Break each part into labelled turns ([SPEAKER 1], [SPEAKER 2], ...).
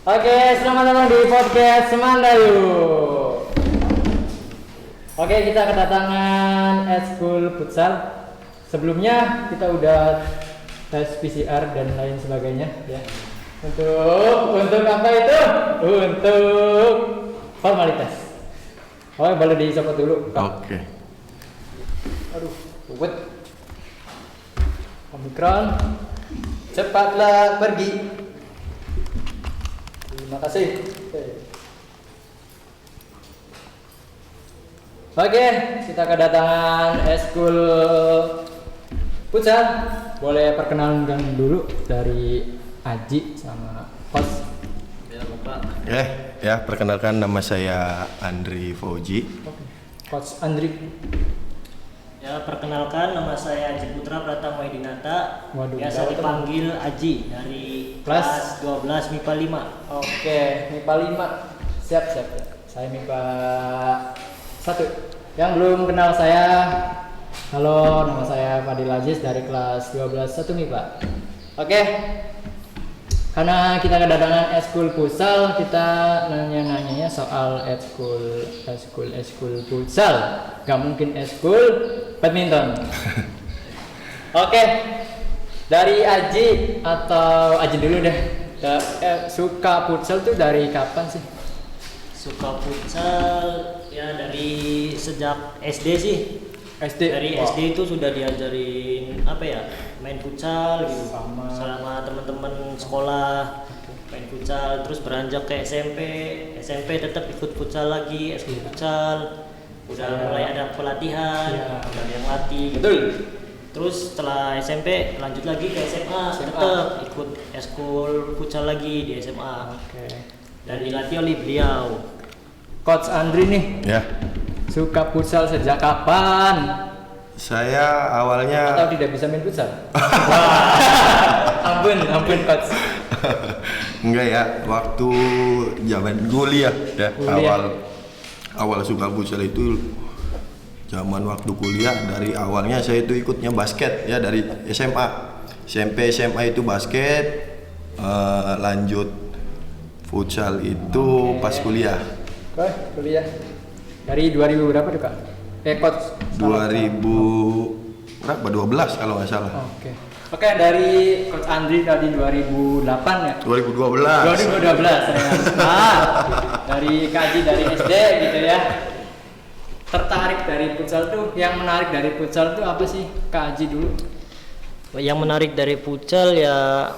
[SPEAKER 1] Oke, selamat datang di podcast Semandayu. Oke, kita kedatangan Eskul Futsal. Sebelumnya kita udah tes PCR dan lain sebagainya ya. Untuk apa itu? Untuk formalitas. Oh, boleh disopot dulu, Kak.
[SPEAKER 2] Oke.
[SPEAKER 1] Aduh, ruwet. Omikron, cepatlah pergi. Terima kasih. Oke, kita kedatangan Eskul Futsal. Boleh perkenalkan dulu dari Aji sama Coach.
[SPEAKER 3] Ya, Bapak.
[SPEAKER 2] Ya, perkenalkan nama saya Andri Fauji.
[SPEAKER 1] Coach Andri.
[SPEAKER 3] Ya, perkenalkan nama saya Aji Putra Pratama Dinata.
[SPEAKER 1] Waduh,
[SPEAKER 3] Biasa
[SPEAKER 1] jauh
[SPEAKER 3] dipanggil Aji dari kelas 12 MIPA 5.
[SPEAKER 1] Oke, MIPA 5. Siap. Saya MIPA 1. Yang belum kenal saya, halo, nama saya Fadil Aziz dari kelas 12 1 MIPA. Oke. Karena kita kedatangan Eskul Futsal, kita nanya-nanyanya soal Eskul Futsal. Gak mungkin Eskul Badminton. Oke. Dari Aji atau Aji dulu deh. Suka futsal tuh dari kapan sih?
[SPEAKER 3] Suka futsal ya dari sejak SD sih.
[SPEAKER 1] SD.
[SPEAKER 3] Dari SD itu sudah diajarin apa ya? Main futsal gitu. Sama teman-teman sekolah. Main futsal, terus beranjak ke SMP tetap ikut futsal lagi, eskul futsal. Udah mulai ada pelatihan, udah ada yang latih.
[SPEAKER 1] Betul.
[SPEAKER 3] Terus setelah SMP lanjut lagi ke SMA. Tetap ikut eskul futsal lagi di SMA.
[SPEAKER 1] Oke.
[SPEAKER 3] Dan dilatih oleh beliau.
[SPEAKER 1] Coach Andri nih,
[SPEAKER 2] Ya,
[SPEAKER 1] suka futsal sejak kapan?
[SPEAKER 2] saya awalnya
[SPEAKER 1] Atau tidak bisa main futsal? Ampun Coach.
[SPEAKER 2] enggak ya, waktu zaman kuliah ya. Awal suka futsal itu zaman waktu kuliah. Dari awalnya saya itu ikutnya basket ya, dari SMA. SMP SMA itu basket, lanjut futsal itu pas kuliah.
[SPEAKER 1] Kuliah. Dari 2000 berapa tuh, Kak? Coach.
[SPEAKER 2] 2000 berapa? 12 kalau nggak salah.
[SPEAKER 1] Oke, dari Coach Andri tadi 2008 ya?
[SPEAKER 2] 2012.
[SPEAKER 1] 2012 dari kaji dari SD gitu ya. Tertarik dari futsal tuh, yang menarik dari futsal tuh apa sih? Kak Aji dulu.
[SPEAKER 3] Yang menarik dari futsal ya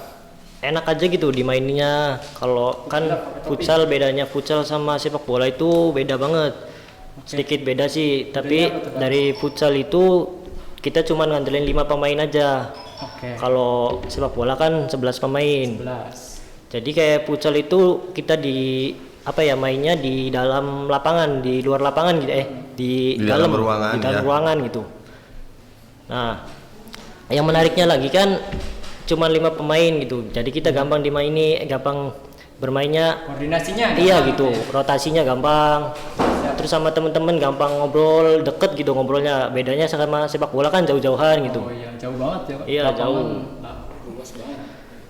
[SPEAKER 3] enak aja gitu dimainnya. Kalau kan futsal, bedanya futsal sama sepak bola itu beda banget. Sedikit beda sih, tapi dari futsal itu kita cuma ngandelin 5 pemain aja. Kalau sepak bola kan 11 pemain.
[SPEAKER 1] 11.
[SPEAKER 3] Jadi kayak futsal itu kita di apa ya, mainnya di dalam lapangan, di luar lapangan gitu di dalam
[SPEAKER 2] ruangan,
[SPEAKER 3] di dalam ruangan gitu. Nah, yang menariknya lagi kan cuma 5 pemain gitu. Jadi kita gampang dimaini, gampang bermainnya.
[SPEAKER 1] Koordinasinya
[SPEAKER 3] Iya gitu, rotasinya gampang. Terus sama temen-temen gampang ngobrol, deket gitu ngobrolnya. Bedanya sama sepak bola kan jauh-jauhan gitu.
[SPEAKER 1] Oh iya, jauh banget ya, Pak.
[SPEAKER 3] Iya, jauh.
[SPEAKER 1] Luas banget.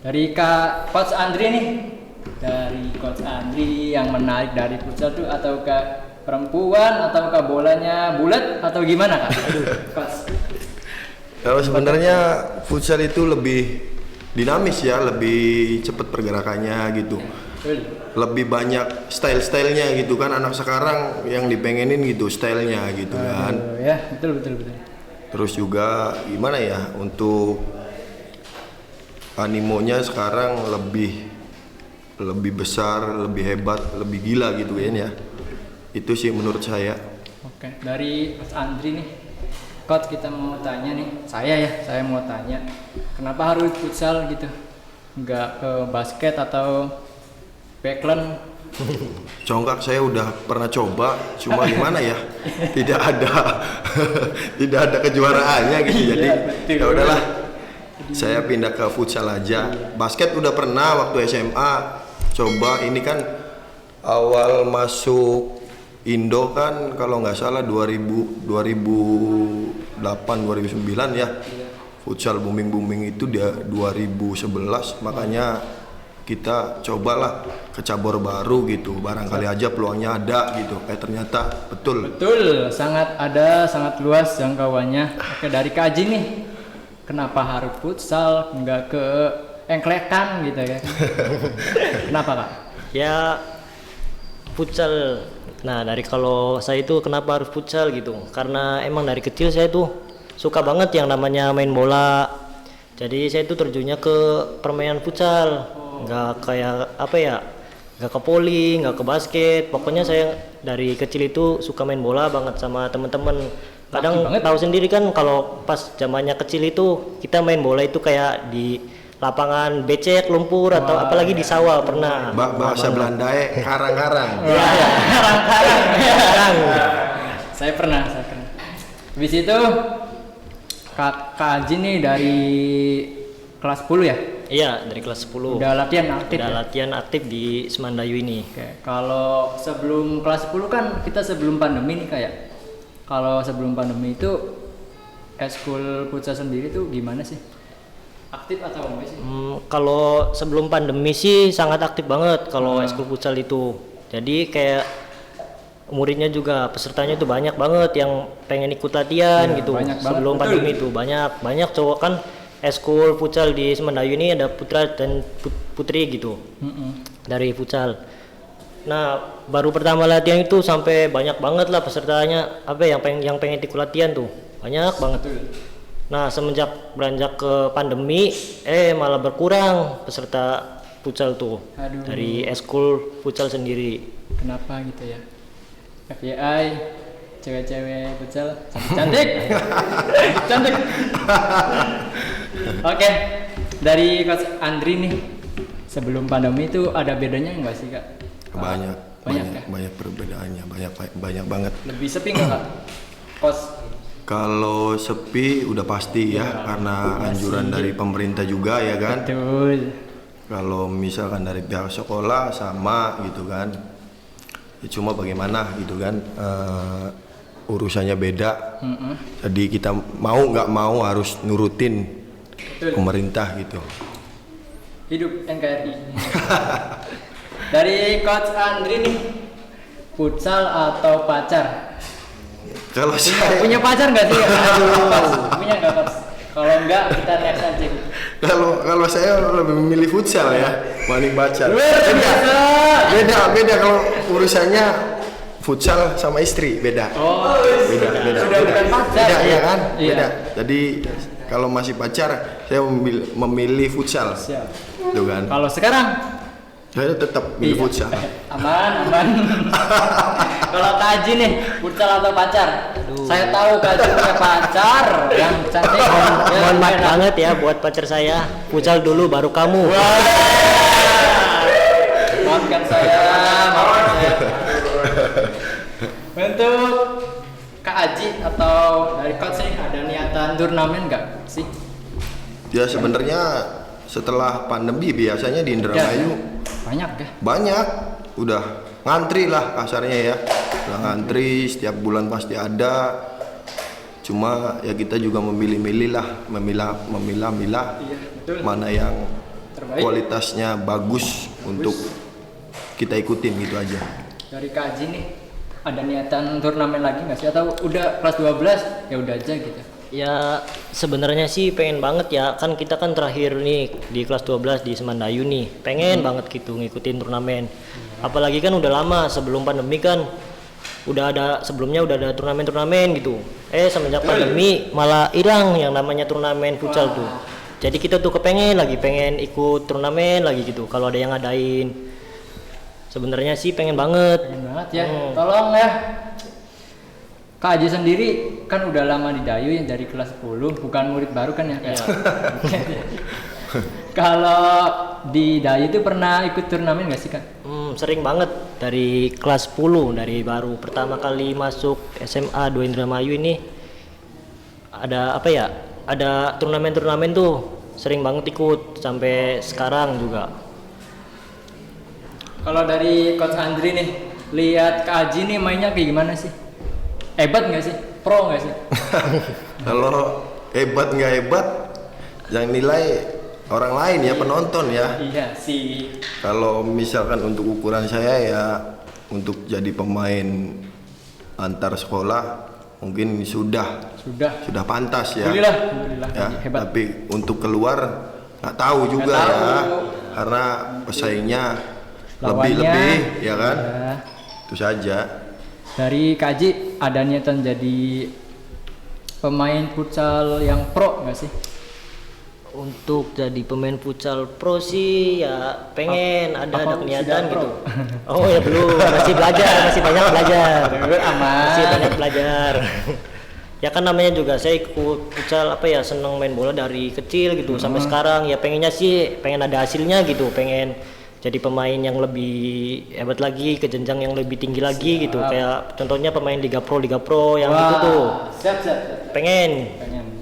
[SPEAKER 1] Dari Kak Coach Andri nih. Dari Coach Andri yang menarik dari futsal tuh, atau ke perempuan, atau ke bolanya bulat, atau gimana, Kak? Coach.
[SPEAKER 2] Kalau sebenarnya futsal itu lebih dinamis ya, lebih cepat pergerakannya gitu. Lebih banyak style-stylenya gitu kan, anak sekarang yang dipengenin gitu stylenya gitu kan.
[SPEAKER 1] Ya, betul.
[SPEAKER 2] Terus juga gimana ya, untuk animonya sekarang lebih besar, lebih hebat, lebih gila gitu kan ya. Itu sih menurut saya.
[SPEAKER 1] Oke, dari Coach Andri nih. Coach, kita mau tanya nih, saya mau tanya, kenapa harus futsal gitu? Enggak ke basket atau backland?
[SPEAKER 2] Congkak saya udah pernah coba, cuma gimana ya, tidak ada kejuaraannya gitu. Jadi ya udahlah, saya pindah ke futsal aja. Basket udah pernah waktu SMA coba. Ini kan awal masuk Indo kan kalau nggak salah 2008 2009 ya. Futsal booming itu dia 2011, makanya kita cobalah ke cabur baru gitu, barangkali aja peluangnya ada gitu. Ternyata betul.
[SPEAKER 1] Betul, sangat ada, sangat luas jangkauannya. Oke, dari Kaji nih, kenapa harus futsal, nggak ke engklekan gitu ya? Kenapa Kak?
[SPEAKER 3] Ya futsal. Nah, dari kalau saya itu kenapa harus futsal gitu? Karena emang dari kecil saya tuh suka banget yang namanya main bola. Jadi saya tuh terjunnya ke permainan futsal. Nggak kayak apa ya? Nggak ke voli, nggak ke basket. Pokoknya saya dari kecil itu suka main bola banget sama temen-temen. Kadang tahu sendiri kan kalau pas zamannya kecil itu kita main bola itu kayak di lapangan becek, lumpur atau apalagi di sawah pernah.
[SPEAKER 2] Bahasa Belanda karang-karang.
[SPEAKER 1] Ya, karang-karang. Saya pernah. Habis itu Kak Aji nih dari kelas 10 ya?
[SPEAKER 3] Iya, dari kelas 10.
[SPEAKER 1] Udah latihan aktif.
[SPEAKER 3] Udah
[SPEAKER 1] ya?
[SPEAKER 3] latihan aktif di Semandayu ini.
[SPEAKER 1] Oke, kalau sebelum kelas 10 kan kita sebelum pandemi nih kayak. Kalau sebelum pandemi itu eskul futsal sendiri tuh gimana sih? Aktif atau enggak sih?
[SPEAKER 3] Kalau sebelum pandemi sih sangat aktif banget kalau eskul futsal itu. Jadi kayak muridnya juga pesertanya itu banyak banget yang pengen ikut latihan gitu. Sebelum pandemi itu banyak cowok kan eskul futsal di Semandayu ini ada putra dan putri gitu. Dari futsal. Nah, baru pertama latihan itu sampai banyak banget lah pesertanya yang pengen ikut latihan tuh. Banyak banget. Nah, semenjak beranjak ke pandemi, malah berkurang peserta futsal tuh.
[SPEAKER 1] Aduh.
[SPEAKER 3] Dari eskul futsal sendiri.
[SPEAKER 1] Kenapa gitu ya? FBI, cewek-cewek futsal cantik, cantik. Oke, dari Coach Andri nih, sebelum pandemi itu ada bedanya nggak sih Kak?
[SPEAKER 2] Banyak perbedaannya, banyak banget.
[SPEAKER 1] Lebih sepi nggak Kak? Coach?
[SPEAKER 2] Kalau sepi udah pasti ya, karena anjuran dari pemerintah juga ya kan.
[SPEAKER 1] Betul.
[SPEAKER 2] Kalau misalkan dari pihak sekolah sama gitu kan. Ya cuma bagaimana gitu kan, urusannya beda. Jadi kita mau nggak mau harus nurutin pemerintah gitu.
[SPEAKER 1] Hidup NKRI. Dari Coach Andri nih, futsal atau pacar?
[SPEAKER 2] Kalau saya
[SPEAKER 1] Punya pacar nggak sih? Aduh, punya nggak Coach? Kalau enggak kita next aja.
[SPEAKER 2] kalau saya lebih memilih futsal ya, dibanding pacar. Beda kalau urusannya futsal sama istri beda. Beda.
[SPEAKER 1] Sudah bukan pacar.
[SPEAKER 2] Beda ya kan?
[SPEAKER 1] Iya.
[SPEAKER 2] Beda. Jadi kalau masih pacar saya memilih futsal.
[SPEAKER 1] Siap.
[SPEAKER 2] Tuh kan.
[SPEAKER 1] Kalau sekarang
[SPEAKER 2] Saya tetap milih futsal.
[SPEAKER 1] Aman. Kalau Kaji nih, futsal atau pacar? Saya tahu Kaji punya pacar yang cantik.
[SPEAKER 3] Mohon maaf banget ya buat pacar saya. Futsal dulu baru kamu.
[SPEAKER 1] Maafkan saya. Untuk Kak Aji atau dari coach nih ada niatan turnamen nggak sih?
[SPEAKER 2] Ya sebenarnya setelah pandemi biasanya di Indramayu banyak udah ngantri lah kasarnya ya, udah ngantri setiap bulan pasti ada. Cuma ya kita juga memilih-milih lah, memilah mana yang terbaik, kualitasnya bagus untuk kita ikutin gitu aja.
[SPEAKER 1] Dari Kak Aji nih ada niatan turnamen lagi nggak sih atau udah kelas 12 ya udah aja gitu?
[SPEAKER 3] Ya sebenarnya sih pengen banget ya, kan kita kan terakhir nih di kelas 12 di Semandayu nih, pengen banget gitu ngikutin turnamen. Apalagi kan udah lama sebelum pandemi kan sebelumnya udah ada turnamen gitu. Semenjak pandemi malah hilang yang namanya turnamen futsal tuh. Jadi kita tuh pengen ikut turnamen lagi gitu kalau ada yang ngadain. Sebenarnya sih pengen banget.
[SPEAKER 1] Ya. Tolong ya. Kak Aji sendiri kan udah lama di Dayu yang dari kelas 10, bukan murid baru kan ya? Iya. Kalau di Dayu itu pernah ikut turnamen nggak sih Kak?
[SPEAKER 3] Sering banget dari kelas 10, dari baru pertama kali masuk SMA 2 Indramayu ini ada ada turnamen tuh sering banget ikut sampai sekarang juga.
[SPEAKER 1] Kalau dari Coach Andri nih, lihat Kak Aji nih mainnya kayak gimana sih? Hebat nggak sih? Pro nggak sih?
[SPEAKER 2] Kalau hebat nggak hebat, yang nilai orang lain ya, penonton ya.
[SPEAKER 1] Iya sih.
[SPEAKER 2] Kalau misalkan untuk ukuran saya ya, untuk jadi pemain antar sekolah mungkin sudah pantas ya.
[SPEAKER 1] Alhamdulillah.
[SPEAKER 2] Ya,
[SPEAKER 1] Hebat.
[SPEAKER 2] tapi untuk keluar nggak tahu juga
[SPEAKER 1] Nggak tahu.
[SPEAKER 2] ya, karena pesaingnya
[SPEAKER 1] Lawannya,
[SPEAKER 2] lebih ya kan.
[SPEAKER 1] ya.
[SPEAKER 2] Itu saja.
[SPEAKER 1] Dari Kaji ada niatan jadi pemain futsal yang pro nggak sih?
[SPEAKER 3] Untuk jadi pemain futsal pro sih ya pengen ada
[SPEAKER 1] Apa
[SPEAKER 3] niatan
[SPEAKER 1] sudah pro?
[SPEAKER 3] gitu. Oh ya belum, masih belajar, masih banyak belajar.
[SPEAKER 1] Aman.
[SPEAKER 3] Masih banyak belajar. Ya kan namanya juga saya ikut futsal apa ya, seneng main bola dari kecil gitu sampai sekarang ya, pengennya sih pengen ada hasilnya gitu, pengen jadi pemain yang lebih hebat lagi, ke jenjang yang lebih tinggi lagi gitu, kayak contohnya pemain Liga Pro yang gitu tuh.
[SPEAKER 1] Siap.
[SPEAKER 3] Pengen.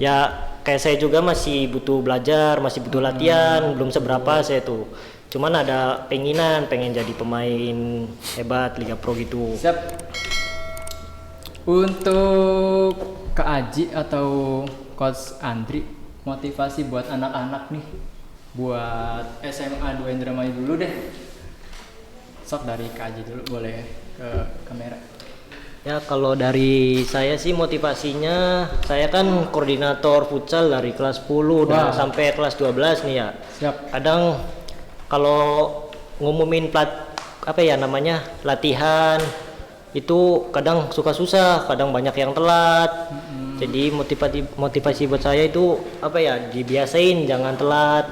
[SPEAKER 3] Ya kayak saya juga masih butuh belajar, masih butuh latihan, belum seberapa saya tuh. Cuman ada pengen jadi pemain hebat Liga Pro gitu.
[SPEAKER 1] Siap. Untuk Kak Aji atau Coach Andri, motivasi buat anak-anak nih, buat SMA 2 Indramayu dulu deh. Sok dari Kak Aji dulu, boleh ke kamera.
[SPEAKER 3] Ya kalau dari saya sih motivasinya, saya kan koordinator futsal dari kelas 10 dan sampai kelas 12 nih ya.
[SPEAKER 1] Siap.
[SPEAKER 3] Kadang kalau ngumumin latihan itu kadang suka susah, kadang banyak yang telat. Jadi motivasi buat saya itu dibiasain jangan telat.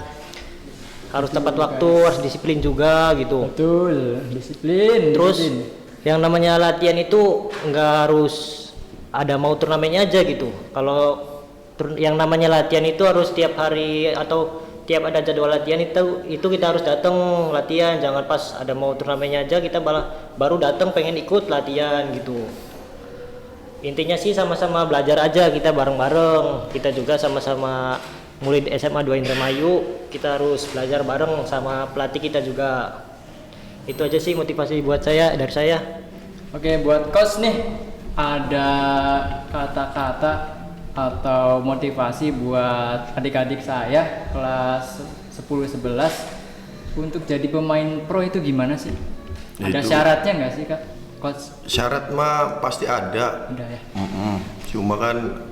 [SPEAKER 3] Harus tepat waktu, harus disiplin juga gitu.
[SPEAKER 1] Betul, disiplin.
[SPEAKER 3] Terus yang namanya latihan itu nggak harus ada mau turnamennya aja gitu. Kalau yang namanya latihan itu harus tiap hari atau tiap ada jadwal latihan itu kita harus datang latihan, jangan pas ada mau turnamennya aja kita baru datang pengen ikut latihan gitu. Intinya sih sama-sama belajar aja, kita bareng-bareng, kita juga sama-sama mulai di SMA 2 Indramayu, kita harus belajar bareng sama pelatih kita juga. Itu aja sih motivasi buat dari saya.
[SPEAKER 1] Oke, buat Coach nih, ada kata-kata atau motivasi buat adik-adik saya kelas 10-11 untuk jadi pemain pro itu gimana sih? Ada syaratnya nggak sih Kak, Coach?
[SPEAKER 2] Syarat mah pasti ada.
[SPEAKER 1] Udah ya.
[SPEAKER 2] Cuma kan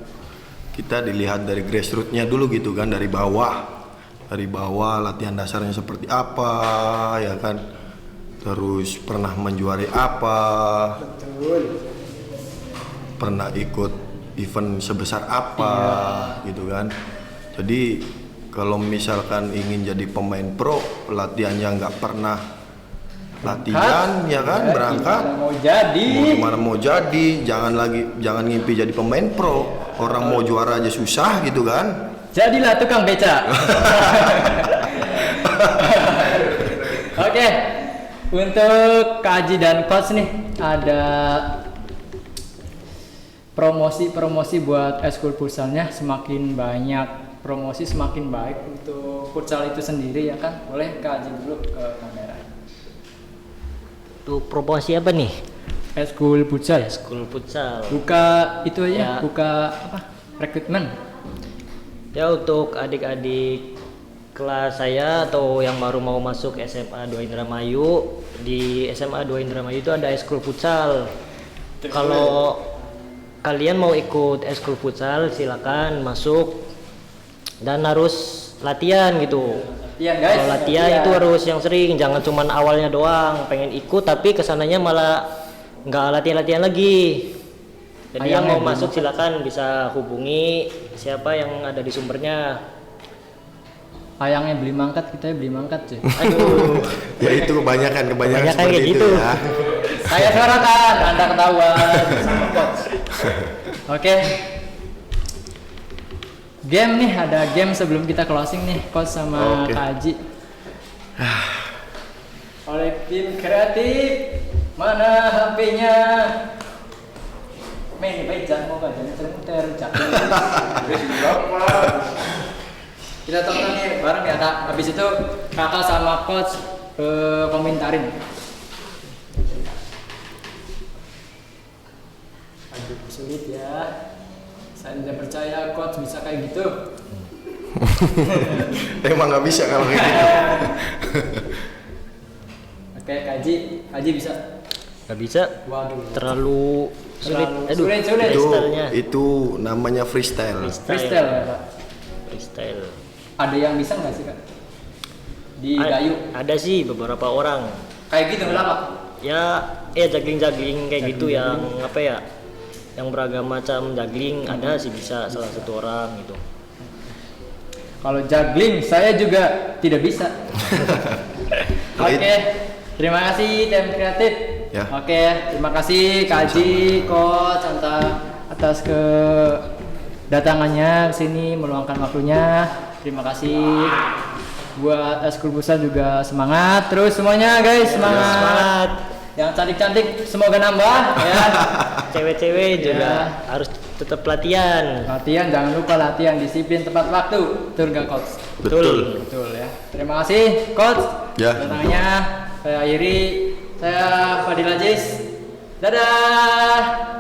[SPEAKER 2] kita dilihat dari grassroots-nya dulu gitu kan, dari bawah latihan dasarnya seperti apa ya kan, terus pernah menjuari apa, pernah ikut event sebesar apa gitu kan. Jadi kalau misalkan ingin jadi pemain pro, latihannya nggak pernah latihan ya kan, berangkat gimana mau jadi, jangan ngimpi jadi pemain pro. Orang mau juara aja susah gitu kan.
[SPEAKER 1] Jadilah tukang beca. Oke, untuk Kak Aji dan Coach nih, ada promosi buat eskul futsalnya. Semakin banyak promosi semakin baik untuk futsal itu sendiri ya kan. Boleh Kak Aji dulu ke kamera.
[SPEAKER 3] Tuh promosi apa nih?
[SPEAKER 1] Eskul futsal.
[SPEAKER 3] Eskul futsal.
[SPEAKER 1] Buka itu aja,
[SPEAKER 3] Ya.
[SPEAKER 1] buka rekrutmen.
[SPEAKER 3] Ya untuk adik-adik kelas saya atau yang baru mau masuk SMA 2 Indramayu, di SMA 2 Indramayu itu ada eskul futsal. Kalau kalian mau ikut eskul futsal silakan masuk dan harus latihan gitu.
[SPEAKER 1] Iya guys.
[SPEAKER 3] Kalau latihan itu harus yang sering, jangan cuman awalnya doang pengen ikut tapi kesananya malah nggak latihan lagi. Jadi yang mau masuk silakan bisa hubungi siapa yang ada di sumbernya.
[SPEAKER 1] Ayangnya beli mangkat, kita beli mangkat cuy.
[SPEAKER 3] Aduh.
[SPEAKER 2] Ya itu kebanyakan seperti
[SPEAKER 3] kayak
[SPEAKER 2] itu
[SPEAKER 3] gitu.
[SPEAKER 2] ya.
[SPEAKER 1] Saya suarakan, Anda ketahuan sama Coach. Oke. Game nih, ada game sebelum kita closing nih, Coach sama
[SPEAKER 2] Oke.
[SPEAKER 1] Kak Aji. Oleh tim kreatif, mana HP-nya? Men, baik jangan mau jangan muter-muter, capek. Kita tonton nih bareng ya Kak. Habis itu Kakak sama Coach komentarin. Aduh sulit ya. Saya tidak percaya Coach bisa kayak gitu.
[SPEAKER 2] Emang nggak bisa kalau kayak gitu.
[SPEAKER 1] Oke, Kaji bisa.
[SPEAKER 3] Nggak bisa,
[SPEAKER 1] Waduh.
[SPEAKER 3] terlalu sulit. Aduh,
[SPEAKER 1] Sulit.
[SPEAKER 3] freestyle-nya.
[SPEAKER 2] Itu namanya freestyle.
[SPEAKER 1] Freestyle ya, Pak.
[SPEAKER 3] Freestyle.
[SPEAKER 1] Ada yang bisa nggak sih, Kak? Di Dayu.
[SPEAKER 3] Ada sih beberapa orang.
[SPEAKER 1] Kayak gitu kenapa?
[SPEAKER 3] Ya juggling kayak gitu yang apa ya? Yang beragam macam juggling ada sih bisa salah satu orang gitu.
[SPEAKER 1] Kalau juggling saya juga tidak bisa. Oke, terima kasih tim kreatif.
[SPEAKER 2] Ya.
[SPEAKER 1] Oke, terima kasih Kaji, Coach atas kedatangannya ke sini meluangkan waktunya. Terima kasih. Buat Eskul Futsal juga semangat. Terus semuanya guys, semangat.
[SPEAKER 3] Semangat.
[SPEAKER 1] Yang cantik-cantik semoga nambah ya.
[SPEAKER 3] Cewek-cewek juga
[SPEAKER 1] Ya.
[SPEAKER 3] harus tetap latihan.
[SPEAKER 1] Latihan, jangan lupa latihan, disiplin, tepat waktu. Betul nggak Coach?
[SPEAKER 2] Betul.
[SPEAKER 1] Betul ya. Terima kasih Coach.
[SPEAKER 2] Ya.
[SPEAKER 1] Kedatangannya saya akhiri. Saya Fadil Aziz. Dadah.